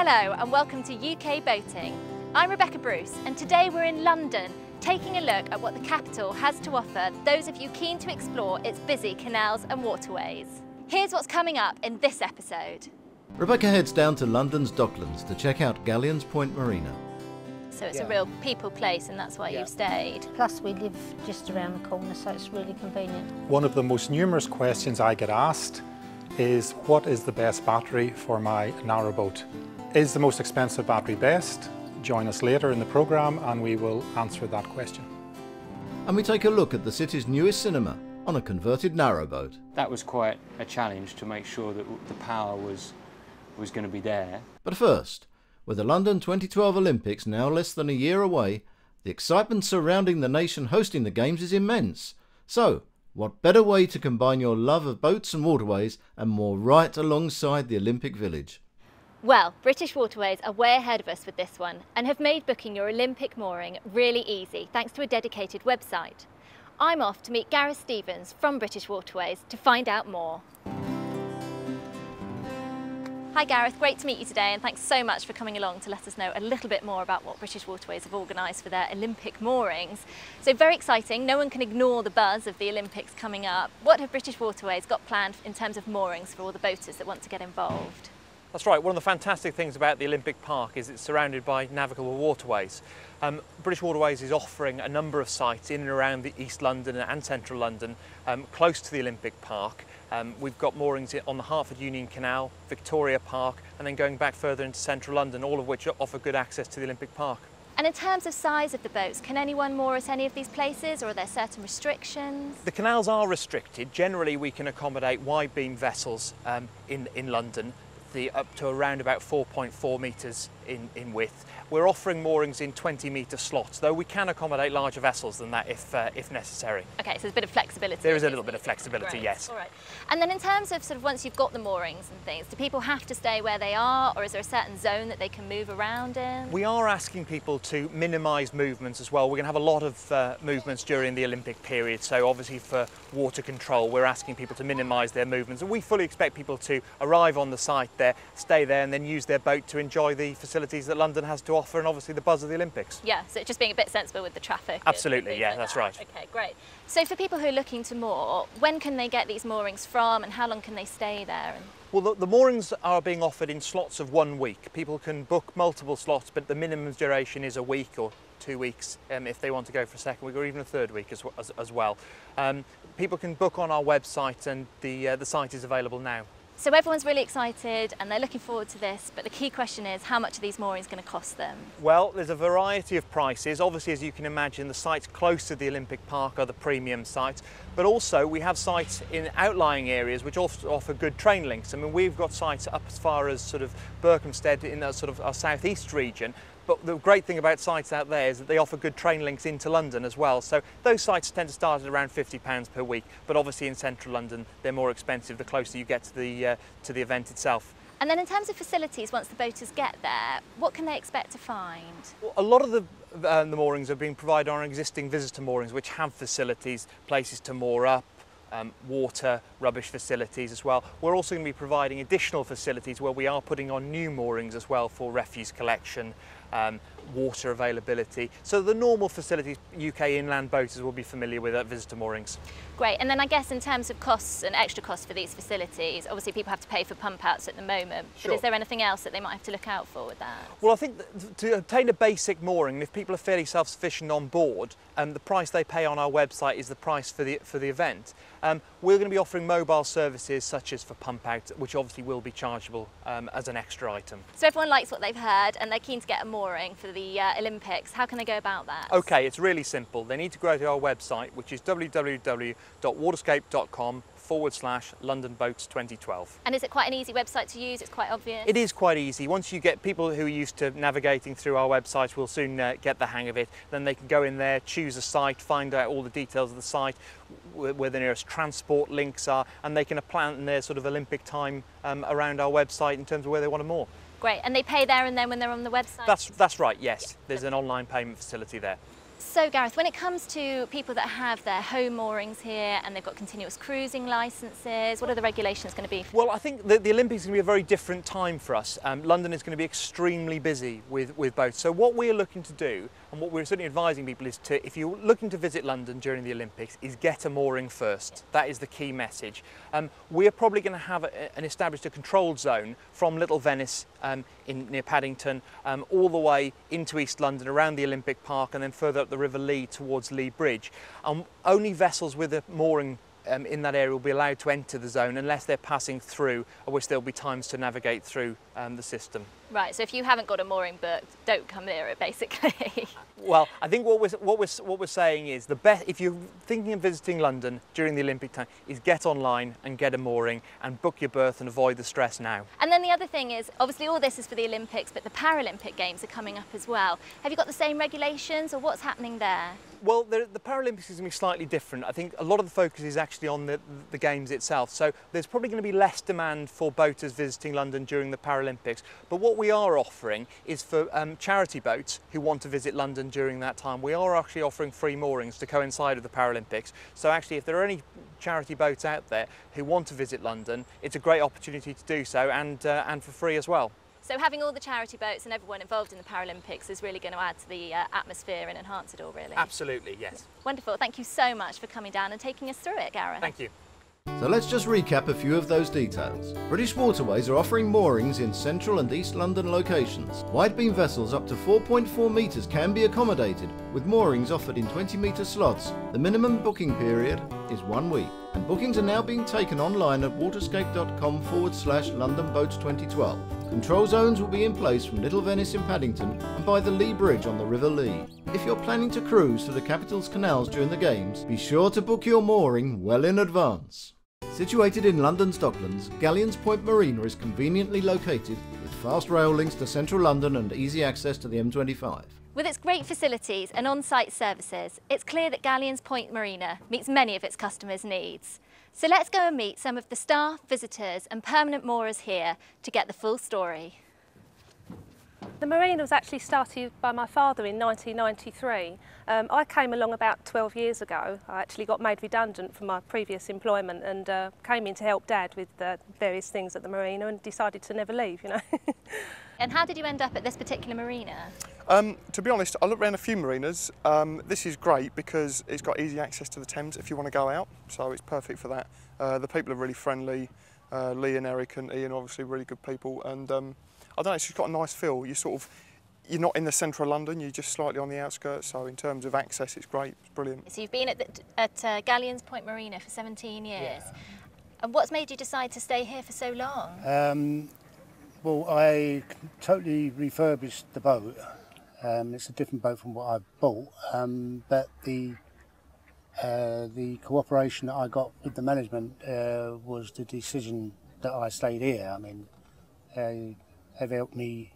Hello and welcome to UK Boating. I'm Rebecca Bruce and today we're in London taking a look at what the capital has to offer those of you keen to explore its busy canals and waterways. Here's what's coming up in this episode. Rebecca heads down to London's Docklands to check out Galleon's Point Marina. So it's a real people place and that's why you've stayed. Plus we live just around the corner, so it's really convenient. One of the most numerous questions I get asked is, what is the best battery for my narrowboat? Is the most expensive battery best? Join us later in the programme and we will answer that question. And we take a look at the city's newest cinema on a converted narrowboat. That was quite a challenge to make sure that the power was going to be there. But first, with the London 2012 Olympics now less than a year away, the excitement surrounding the nation hosting the Games is immense. So, what better way to combine your love of boats and waterways and more right alongside the Olympic Village? Well, British Waterways are way ahead of us with this one and have made booking your Olympic mooring really easy thanks to a dedicated website. I'm off to meet Gareth Stevens from British Waterways to find out more. Hi Gareth, great to meet you today and thanks so much for coming along to let us know a little bit more about what British Waterways have organised for their Olympic moorings. So very exciting, no one can ignore the buzz of the Olympics coming up. What have British Waterways got planned in terms of moorings for all the boaters that want to get involved? That's right, one of the fantastic things about the Olympic Park is it's surrounded by navigable waterways. British Waterways is offering a number of sites in and around the East London and Central London, close to the Olympic Park. We've got moorings on the Hertford Union Canal, Victoria Park, and then going back further into Central London, all of which offer good access to the Olympic Park. And in terms of size of the boats, can anyone moor at any of these places or are there certain restrictions? The canals are restricted. Generally we can accommodate wide beam vessels in London, up to around about 4.4 metres in width. We're offering moorings in 20-metre slots, though we can accommodate larger vessels than that if necessary. Okay, so there's a bit of flexibility. There is a little bit of flexibility, yes. All right. And then in terms of sort of once you've got the moorings and things, do people have to stay where they are, or is there a certain zone that they can move around in? We are asking people to minimise movements as well. We're going to have a lot of movements during the Olympic period, so obviously for water control, we're asking people to minimise their movements. And we fully expect people to arrive on the site there, stay there, and then use their boat to enjoy the facilities that London has to offer and obviously the buzz of the Olympics. Yeah, so just being a bit sensible with the traffic. Absolutely, yeah, that's right. Okay, great. So for people who are looking to moor, when can they get these moorings from and how long can they stay there? Well, the moorings are being offered in slots of 1 week. People can book multiple slots, but the minimum duration is a week or 2 weeks if they want to go for a second week or even a third week as well. People can book on our website and the site is available now. So everyone's really excited and they're looking forward to this, but the key question is how much are these moorings going to cost them? Well, there's a variety of prices. Obviously, as you can imagine, the sites close to the Olympic Park are the premium sites, but also we have sites in outlying areas which also offer good train links. I mean, we've got sites up as far as sort of Berkhamsted in sort of our southeast region. But the great thing about sites out there is that they offer good train links into London as well. So those sites tend to start at around £50 per week. But obviously in central London, they're more expensive the closer you get to the event itself. And then in terms of facilities, once the boaters get there, what can they expect to find? Well, a lot of the moorings are being provided on existing visitor moorings, which have facilities, places to moor up, water, rubbish facilities as well. We're also going to be providing additional facilities where we are putting on new moorings as well for refuse collection, water availability. So the normal facilities UK inland boaters will be familiar with at visitor moorings. Great, and then I guess in terms of costs and extra costs for these facilities, obviously people have to pay for pump outs at the moment, but is there anything else that they might have to look out for with that? Well, I think that to obtain a basic mooring, if people are fairly self-sufficient on board, the price they pay on our website is the price for the event. We're going to be offering mobile services such as for pump out, which obviously will be chargeable as an extra item. So everyone likes what they've heard and they're keen to get a mooring for the Olympics. How can they go about that? Okay, it's really simple. They need to go to our website, which is www.waterscape.com/London Boats 2012. And is it quite an easy website to use? It's quite obvious? It is quite easy. Once you get people who are used to navigating through our website will soon get the hang of it. Then they can go in there, choose a site, find out all the details of the site, where the nearest transport links are, and they can plan their sort of Olympic time around our website in terms of where they want to moor. Great, and they pay there and then when they're on the website? That's right, yes. There's an online payment facility there. So Gareth, when it comes to people that have their home moorings here and they've got continuous cruising licences, what are the regulations going to be? Well, I think the Olympics is going to be a very different time for us. London is going to be extremely busy with boats. So what we're looking to do, and what we're certainly advising people is to, if you're looking to visit London during the Olympics, is get a mooring first. That is the key message. We're probably going to have established a controlled zone from Little Venice near Paddington, all the way into East London, around the Olympic Park, and then further up the River Lee towards Lee Bridge. Only vessels with a mooring in that area will be allowed to enter the zone unless they're passing through, at which there'll be times to navigate through the system. Right, so if you haven't got a mooring booked, don't come near it, basically. Well, I think what we're saying is the best, if you're thinking of visiting London during the Olympic time, is get online and get a mooring and book your berth and avoid the stress now. And then the other thing is, obviously all this is for the Olympics, but the Paralympic Games are coming up as well. Have you got the same regulations, or what's happening there? Well, the Paralympics is going to be slightly different. I think a lot of the focus is actually on the Games itself. So there's probably going to be less demand for boaters visiting London during the Paralympics. But what we are offering is for charity boats who want to visit London during that time. We are actually offering free moorings to coincide with the Paralympics. So actually, if there are any charity boats out there who want to visit London, it's a great opportunity to do so, and for free as well. So having all the charity boats and everyone involved in the Paralympics is really going to add to the atmosphere and enhance it all, really. Absolutely, yes. Wonderful. Thank you so much for coming down and taking us through it, Gareth. Thank you. So let's just recap a few of those details. British Waterways are offering moorings in central and east London locations. Wide beam vessels up to 4.4 metres can be accommodated, with moorings offered in 20-metre slots. The minimum booking period is 1 week, and bookings are now being taken online at waterscape.com/LondonBoats2012. Control zones will be in place from Little Venice in Paddington and by the Lee Bridge on the River Lee. If you're planning to cruise through the capital's canals during the Games, be sure to book your mooring well in advance. Situated in London's Docklands, Galleons Point Marina is conveniently located with fast rail links to central London and easy access to the M25. With its great facilities and on-site services, it's clear that Galleons Point Marina meets many of its customers' needs. So let's go and meet some of the staff, visitors and permanent moorers here to get the full story. The marina was actually started by my father in 1993. I came along about 12 years ago. I actually got made redundant from my previous employment and came in to help Dad with various things at the marina and decided to never leave, you know. And how did you end up at this particular marina? To be honest, I looked around a few marinas. This is great because it's got easy access to the Thames if you want to go out, so it's perfect for that. The people are really friendly. Lee and Eric and Ian are obviously really good people, and I don't know, it's just got a nice feel. You're not in the centre of London, you're just slightly on the outskirts, so in terms of access it's great, it's brilliant. So you've been at Galleons Point Marina for 17 years. Yeah. And what's made you decide to stay here for so long? Well, I totally refurbished the boat. It's a different boat from what I bought, but the cooperation that I got with the management was the decision that I stayed here. I mean, have helped me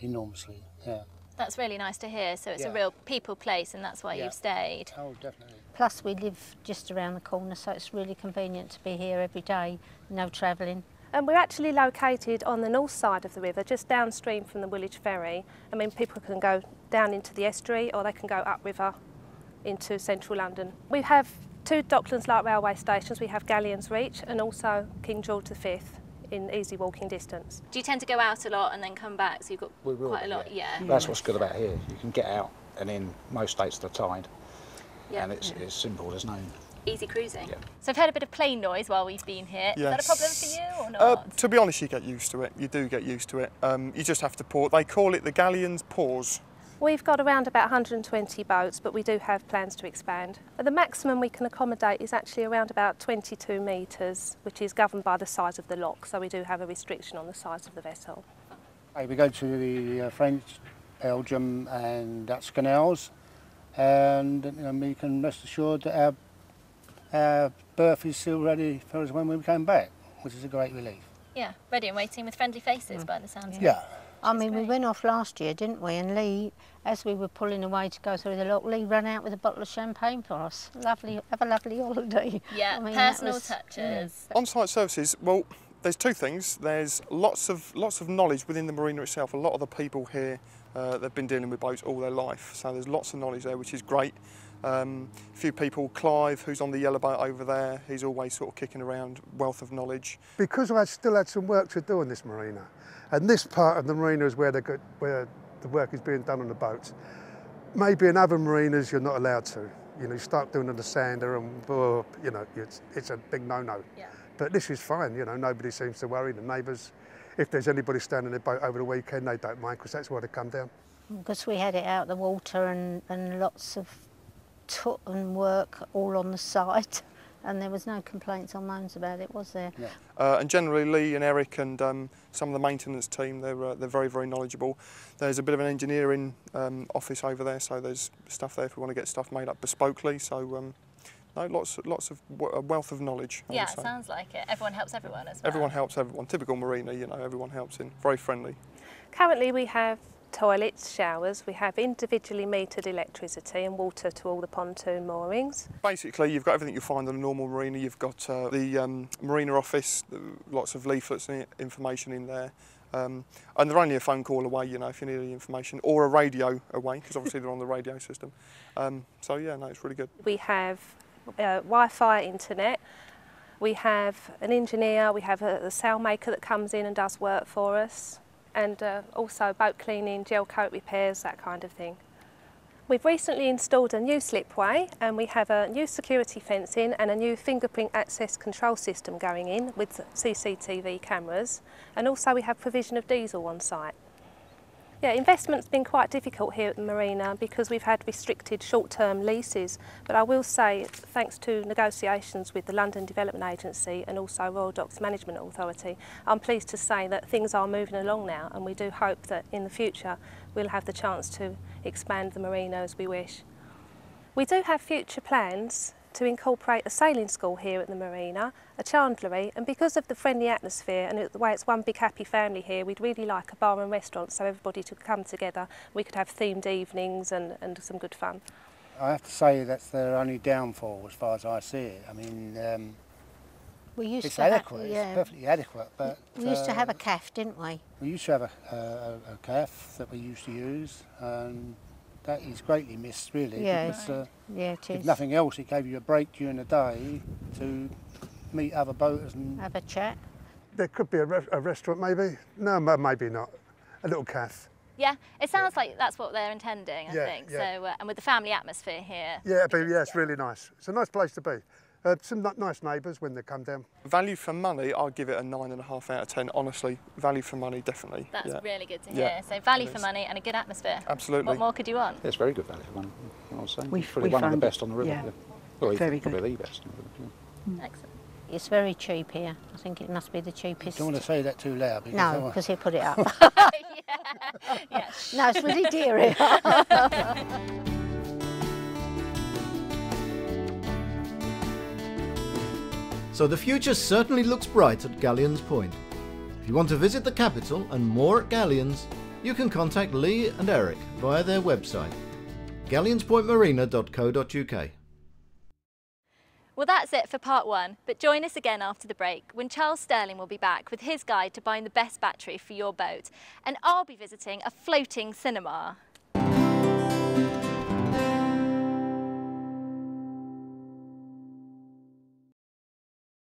enormously. Yeah. That's really nice to hear. So it's Yeah. a real people place, and that's why Yeah. you've stayed. Oh, definitely. Plus we live just around the corner, so it's really convenient to be here every day, no travelling. And we're actually located on the north side of the river, just downstream from the Woolwich Ferry. I mean, people can go down into the estuary or they can go upriver into central London. We have two Docklands Light Railway stations. We have Galleons Reach and also King George V in easy walking distance. Do you tend to go out a lot and then come back? So you've got quite a lot, yeah. That's what's good about here. You can get out, and in most states they're tied, Yeah. and it's simple. There's no Easy cruising. Yeah. So I've heard a bit of plane noise while we've been here. Yes. Is that a problem for you or not? To be honest, you get used to it. You do get used to it. You just have to pause. They call it the Galleons Pause. We've got around about 120 boats, but we do have plans to expand. The maximum we can accommodate is actually around about 22 metres, which is governed by the size of the lock, so we do have a restriction on the size of the vessel. Hey, we go to the French, Belgium and Dutch canals, and we can rest assured that our berth is still ready for us when we come back, which is a great relief. Yeah, ready and waiting with friendly faces by the sounds of it. Yeah. I mean, we went off last year, didn't we? And Lee, as we were pulling away to go through the lock, Lee ran out with a bottle of champagne for us. Lovely, have a lovely holiday. Yeah, I mean, personal touches. On-site services, well, there's two things. There's lots of knowledge within the marina itself. A lot of the people here they've been dealing with boats all their life, so there's lots of knowledge there, which is great. A few people, Clive, who's on the yellow boat over there, he's always sort of kicking around, wealth of knowledge. Because I still had some work to do in this marina, and this part of the marina is where the work is being done on the boats. Maybe in other marinas you're not allowed to. You know, you start doing on the sander and, you know, it's a big no-no. Yeah. But this is fine, you know, nobody seems to worry. The neighbours, if there's anybody standing in the boat over the weekend, they don't mind because that's why they come down. Because we had it out the water and lots of toot and work all on the side, and there was no complaints or moans about it, was there? Yeah. And generally Lee and Eric and some of the maintenance team, they're very, very knowledgeable. There's a bit of an engineering office over there, so there's stuff there if we want to get stuff made up bespokely. So no, lots of wealth of knowledge. Yeah, it sounds like it. Everyone helps everyone as well. Everyone helps everyone. Typical marina, you know, everyone helps in. Very friendly. Currently we have toilets, showers, we have individually metered electricity and water to all the pontoon moorings. Basically you've got everything you'll find on a normal marina. You've got the marina office, lots of leaflets and information in there. And they're only a phone call away, you know, if you need any information, or a radio away, because obviously they're on the radio system. So yeah, no, it's really good. We have Wi-Fi internet, we have an engineer, we have a sailmaker that comes in and does work for us, and also boat cleaning, gel coat repairs, that kind of thing. We've recently installed a new slipway, and we have a new security fencing and a new fingerprint access control system going in with CCTV cameras, and also we have provision of diesel on site. Yeah, investment's been quite difficult here at the marina because we've had restricted short-term leases, but I will say, thanks to negotiations with the London Development Agency and also Royal Docks Management Authority, I'm pleased to say that things are moving along now, and we do hope that in the future we'll have the chance to expand the marina as we wish. We do have future plans to incorporate a sailing school here at the marina, a chandlery, and because of the friendly atmosphere and the way it's one big happy family here, we'd really like a bar and restaurant so everybody could come together. We could have themed evenings and some good fun. I have to say that's their only downfall as far as I see it. I mean, it's adequate, it's perfectly adequate. But we used to have a calf, didn't we? We used to have a calf that we used to use, and that is greatly missed, really. Yeah, because, yeah, it is. If nothing else, it gave you a break during the day to meet other boaters and have a chat. There could be a restaurant, maybe. No, maybe not. A little cafe. Yeah, it sounds like that's what they're intending, I think. Yeah. So, and with the family atmosphere here. Yeah, it's really nice. It's a nice place to be. Some nice neighbours when they come down. Value for money, I'll give it a 9.5 out of 10, honestly. Value for money, definitely. That's really good to hear. Yeah, so value for money and a good atmosphere. Absolutely. What more could you want? Yeah, it's very good value for money. I was saying. We probably one of the best on the river. Yeah. Well, very probably good. the best on the river. Excellent. It's very cheap here. I think it must be the cheapest. You don't want to say that too loud. Because no, because he'll put it up. Yeah. No, it's really dear here. So the future certainly looks bright at Galleons Point. If you want to visit the capital and more at Galleons, you can contact Lee and Eric via their website, galleonspointmarina.co.uk. Well, that's it for part one, but join us again after the break when Charles Sterling will be back with his guide to buying the best battery for your boat, and I'll be visiting a floating cinema.